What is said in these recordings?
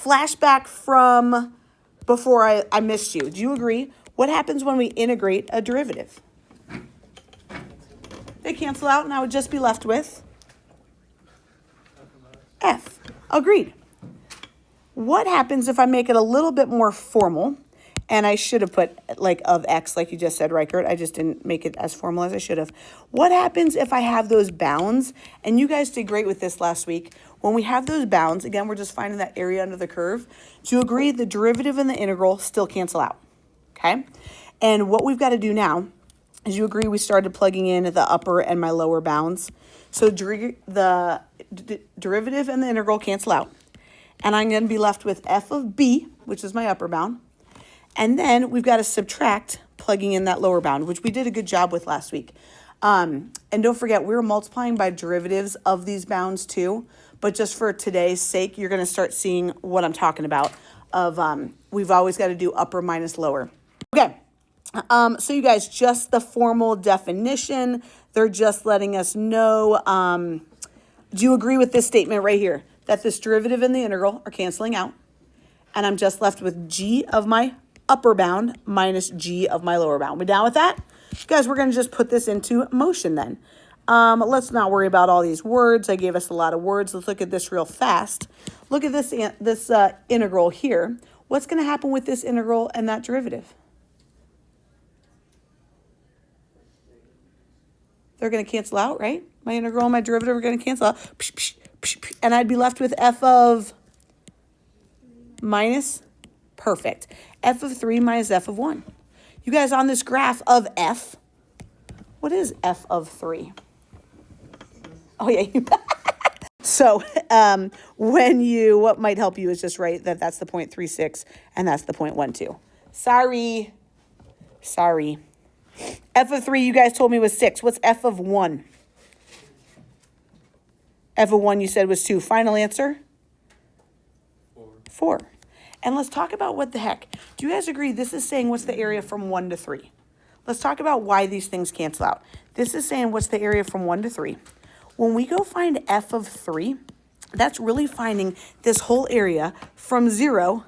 flashback from before I missed you. Do you agree? What happens when we integrate a derivative? They cancel out and I would just be left with f. Agreed. What happens if I make it a little bit more formal? And I should have put like of x, like you just said, Reichert. I just didn't make it as formal as I should have. What happens if I have those bounds? And you guys did great with this last week. When we have those bounds, again, we're just finding that area under the curve. Do you agree the derivative and the integral still cancel out? Okay. And what we've got to do now is you agree we started plugging in the upper and my lower bounds. So the derivative and the integral cancel out. And I'm going to be left with f of b, which is my upper bound. And then we've got to subtract plugging in that lower bound, which we did a good job with last week. And don't forget, we were multiplying by derivatives of these bounds too. But just for today's sake, you're going to start seeing what I'm talking about. We've always got to do upper minus lower. Okay. So you guys, just the formal definition. They're just letting us know. Do you agree with this statement right here? That this derivative and the integral are canceling out. And I'm just left with g of my upper bound minus g of my lower bound. We down with that? Guys, we're going to just put this into motion then. Let's not worry about all these words. I gave us a lot of words. Let's look at this real fast. Look at this integral here. What's going to happen with this integral and that derivative? They're going to cancel out, right? My integral and my derivative are going to cancel out. And I'd be left with f of minus, perfect. F of 3 minus f of 1. You guys, on this graph of f, what is f of 3? Oh, yeah. So what might help you is just write that that's the 0.36 and that's the 0.12. Sorry. F of 3, you guys told me was 6. What's f of 1? F of 1 you said was 2. Final answer? 4. And let's talk about what the heck. Do you guys agree this is saying what's the area from 1 to 3? Let's talk about why these things cancel out. This is saying what's the area from 1 to 3. When we go find f of 3, that's really finding this whole area from 0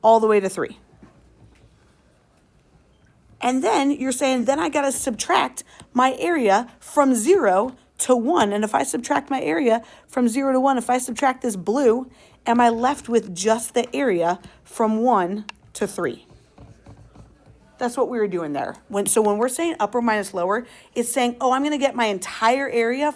all the way to 3. And then you're saying, then I got to subtract my area from 0 to 1. And if I subtract my area from 0 to 1, if I subtract this blue, am I left with just the area from 1 to 3? That's what we were doing there. So when we're saying upper minus lower, it's saying, oh, I'm going to get my entire area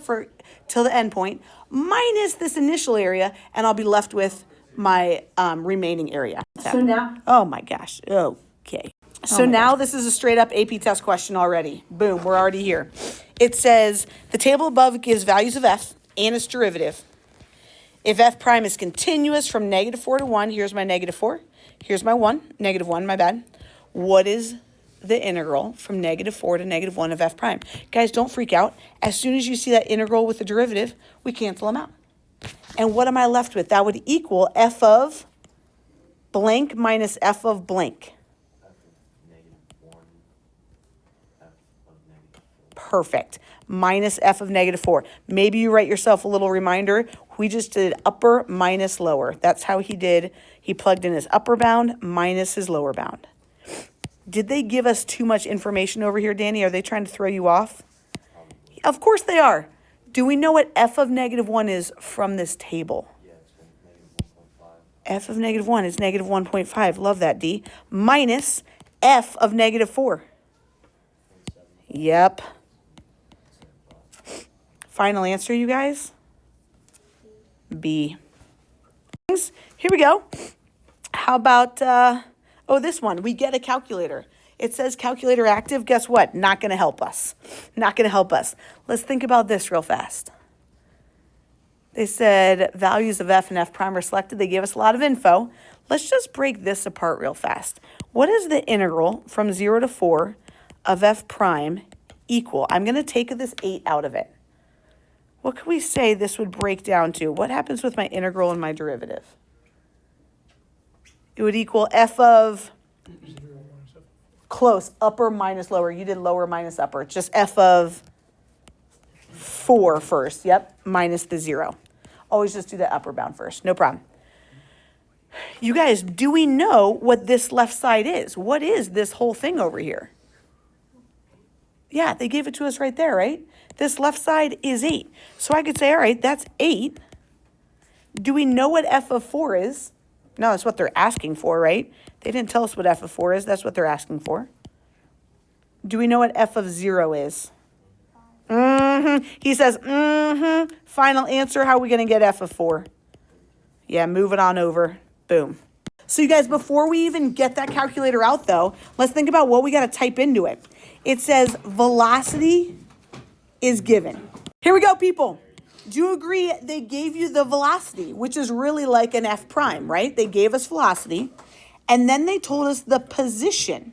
till the end point minus this initial area, and I'll be left with my remaining area. So now? Oh, my gosh. Okay. So now this is a straight up AP test question already. Boom, we're already here. It says the table above gives values of f and its derivative. If f prime is continuous from -4 to 1, here's my -4. Here's my 1, -1, my bad. What is the integral from -4 to -1 of f prime? Guys, don't freak out. As soon as you see that integral with the derivative, we cancel them out. And what am I left with? That would equal f of blank minus f of blank. Perfect. Minus f of -4. Maybe you write yourself a little reminder. We just did upper minus lower. That's how he did. He plugged in his upper bound minus his lower bound. Did they give us too much information over here, Danny? Are they trying to throw you off? Of course they are. Do we know what f of -1 is from this table? Yeah, it's -1.5. F of -1 is -1.5. Love that, D. Minus f of -4. Yep. Final answer, you guys? B. Here we go. How about, this one. We get a calculator. It says calculator active. Guess what? Not going to help us. Not going to help us. Let's think about this real fast. They said values of f and f prime are selected. They gave us a lot of info. Let's just break this apart real fast. What is the integral from 0 to 4 of f prime equal? I'm going to take this 8 out of it. What could we say this would break down to? What happens with my integral and my derivative? It would equal f of, close, upper minus lower. You did lower minus upper. It's just f of 4 first. Yep, minus the 0. Always just do the upper bound first. No problem. You guys, do we know what this left side is? What is this whole thing over here? Yeah, they gave it to us right there, right? This left side is 8. So I could say, all right, that's 8. Do we know what f of 4 is? No, that's what they're asking for, right? They didn't tell us what f of 4 is. That's what they're asking for. Do we know what f of 0 is? He says, Final answer, how are we going to get f of 4? Yeah, move it on over. Boom. So you guys, before we even get that calculator out, though, let's think about what we got to type into it. It says velocity is given. Here we go, people. Do you agree they gave you the velocity, which is really like an f prime, right? They gave us velocity, and then they told us the position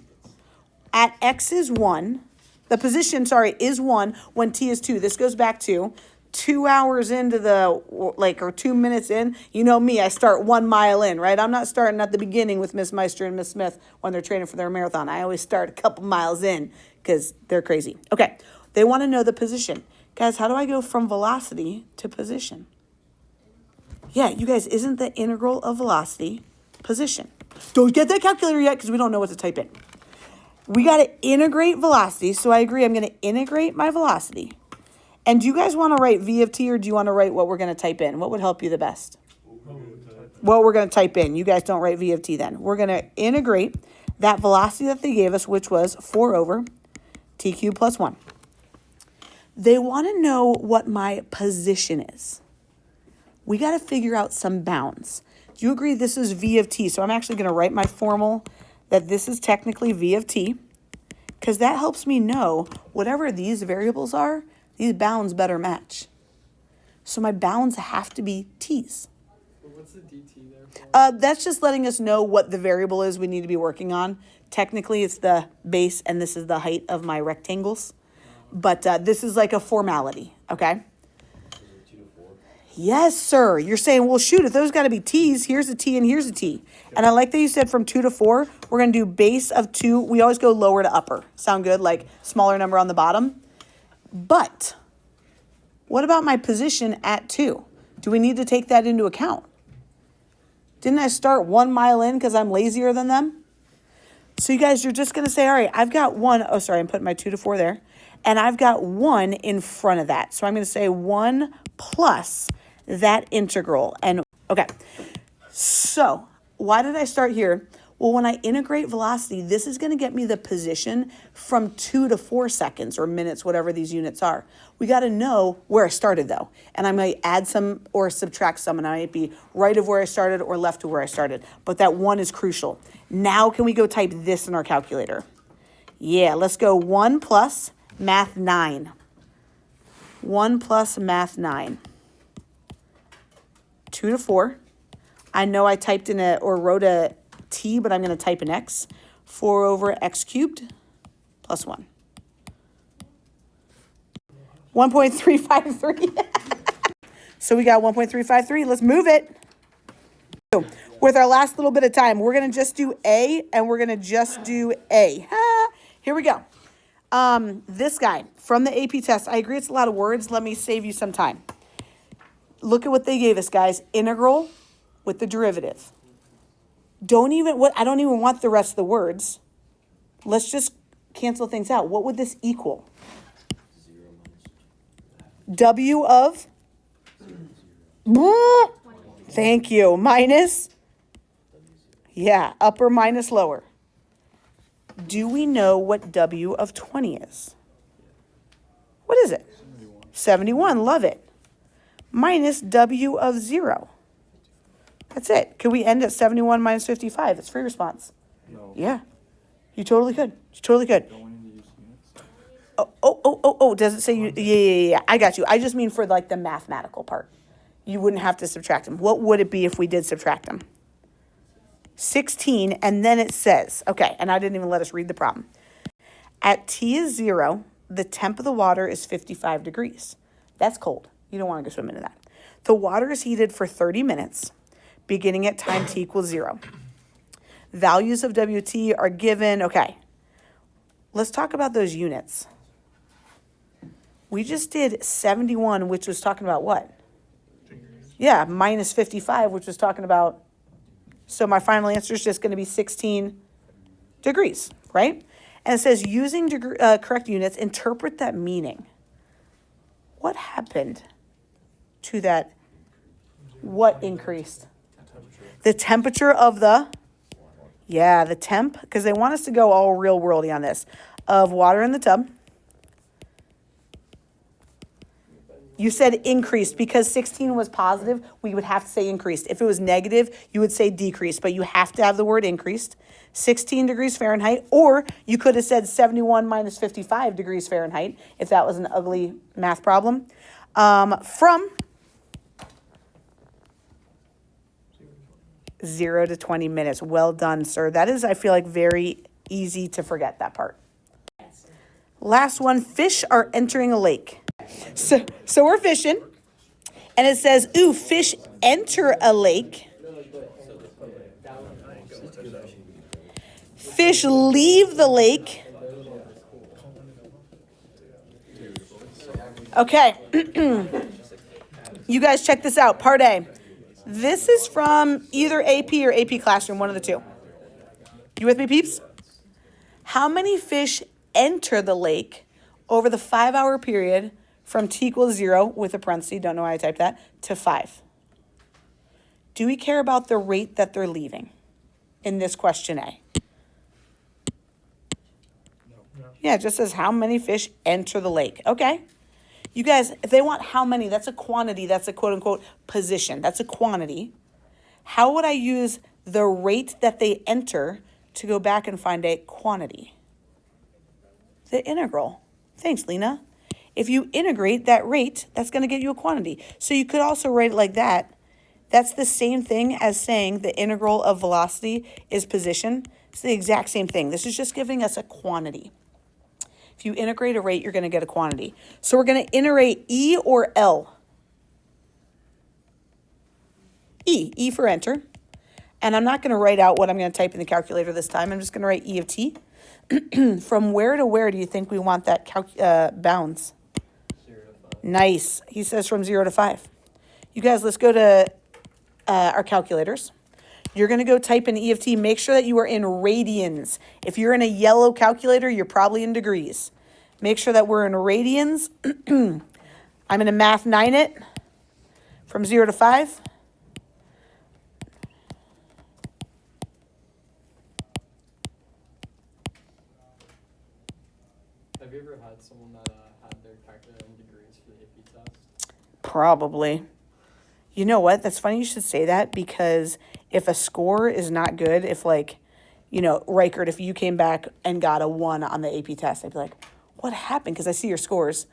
at x is 1. The position, is 1 when t is 2. This goes back to 2 hours into the, or 2 minutes in. You know me, I start 1 mile in, right? I'm not starting at the beginning with Miss Meister and Miss Smith when they're training for their marathon. I always start a couple miles in because they're crazy. Okay, they want to know the position. Guys, how do I go from velocity to position? Yeah, you guys, isn't the integral of velocity position? Don't get that calculator yet because we don't know what to type in. We got to integrate velocity. So I agree, I'm going to integrate my velocity. And do you guys want to write v of t or do you want to write what we're going to type in? What would help you the best? What we're going to type in. You guys don't write v of t then. We're going to integrate that velocity that they gave us, which was 4 over t cubed plus 1. They want to know what my position is. We got to figure out some bounds. Do you agree this is v of t? So I'm actually going to write my formal that this is technically v of t, because that helps me know whatever these variables are, these bounds better match. So my bounds have to be t's. But what's the dt there for? That's just letting us know what the variable is we need to be working on. Technically, it's the base, and this is the height of my rectangles. But this is like a formality, okay? Yes, sir. You're saying, well, shoot, if those got to be t's, here's a t and here's a t. And I like that you said from 2 to 4, we're going to do base of 2. We always go lower to upper. Sound good? Like smaller number on the bottom. But what about my position at 2? Do we need to take that into account? Didn't I start 1 mile in because I'm lazier than them? So you guys, you're just going to say, all right, I've got 1. Oh, sorry, I'm putting my 2 to 4 there. And I've got 1 in front of that. So I'm going to say 1 plus that integral. And okay, so why did I start here? Well, when I integrate velocity, this is going to get me the position from 2 to 4 seconds or minutes, whatever these units are. We got to know where I started, though. And I might add some or subtract some, and I might be right of where I started or left of where I started. But that 1 is crucial. Now can we go type this in our calculator? Yeah, let's go 1 plus math 9. 1 plus math 9. 2 to 4. I know I typed in or wrote a t, but I'm going to type an x. 4 over x cubed plus 1. 1.353. So we got 1.353. Let's move it. So with our last little bit of time, we're going to just do A, and we're going to just do A. Here we go. This guy from the AP test, I agree it's a lot of words. Let me save you some time. Look at what they gave us, guys. Integral with the derivative. I don't even want the rest of the words. Let's just cancel things out. What would this equal? W of? Thank you. Minus? Yeah, upper minus lower. Do we know what W of 20 is? What is it? 71. Love it. Minus W of 0. That's it. Could we end at 71 minus 55? It's free response. No. Yeah. You totally could. You totally could. Don't we need to use units? Oh. Does it say you? Yeah. I got you. I just mean for like the mathematical part. You wouldn't have to subtract them. What would it be if we did subtract them? 16, and then it says, okay, and I didn't even let us read the problem. At T is 0, the temp of the water is 55 degrees. That's cold. You don't want to go swimming in that. The water is heated for 30 minutes, beginning at time t equals 0. Values of WT are given. Okay, let's talk about those units. We just did 71, which was talking about what? Yeah, minus 55, which was talking about So my final answer is just going to be 16 degrees, right? And it says using correct units, interpret that meaning. What happened to that? What increased? The temperature of the, the temp, because they want us to go all real worldy on this, of water in the tub. You said increased because 16 was positive. We would have to say increased. If it was negative, you would say decreased, but you have to have the word increased. 16 degrees Fahrenheit, or you could have said 71 minus 55 degrees Fahrenheit if that was an ugly math problem. From 0 to 20 minutes. Well done, sir. That is, I feel like, very easy to forget that part. Last one, fish are entering a lake. So we're fishing, and it says, ooh, fish enter a lake. Fish leave the lake. Okay. You guys check this out. Part A. This is from either AP or AP Classroom, one of the two. You with me, peeps? How many fish enter the lake over the 5-hour period from t equals 0, with a parenthesis, don't know why I typed that, to 5? Do we care about the rate that they're leaving in this question A? Yeah, it just says how many fish enter the lake. Okay. You guys, if they want how many, that's a quantity. That's a quote-unquote position. That's a quantity. How would I use the rate that they enter to go back and find a quantity? The integral. Thanks, Lena. If you integrate that rate, that's going to get you a quantity. So you could also write it like that. That's the same thing as saying the integral of velocity is position. It's the exact same thing. This is just giving us a quantity. If you integrate a rate, you're going to get a quantity. So we're going to integrate E or L. E for enter. And I'm not going to write out what I'm going to type in the calculator this time. I'm just going to write E of t. From where to where do you think we want that bounds? 0 to 5. Nice. He says from 0 to 5. You guys, let's go to our calculators. You're going to go type in E of t. Make sure that you are in radians. If you're in a yellow calculator, you're probably in degrees. Make sure that we're in radians. I'm going to math 9 it from 0 to 5. Have you ever had someone that had their calculator in degrees for the AP test? Probably. You know what? That's funny you should say that, because if a score is not good, if Reichert, if you came back and got a 1 on the AP test, I'd be like, what happened? Because I see your scores.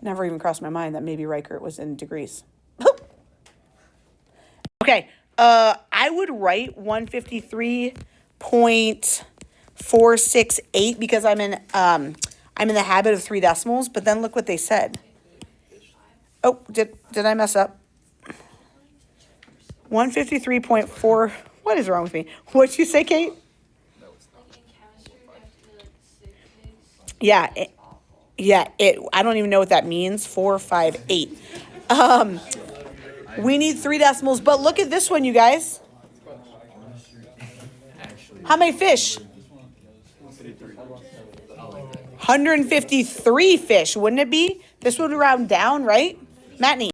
Never even crossed my mind that maybe Reichert was in degrees. Okay. I would write 153.468 because I'm in the habit of 3 decimals, but then look what they said. Oh, did I mess up? 153.4. What is wrong with me? What'd you say, Kate? Yeah. I don't even know what that means. 4, 5, 8. We need 3 decimals, but look at this one, you guys. How many fish? 153 fish, wouldn't it be? This would round down, right? Matney.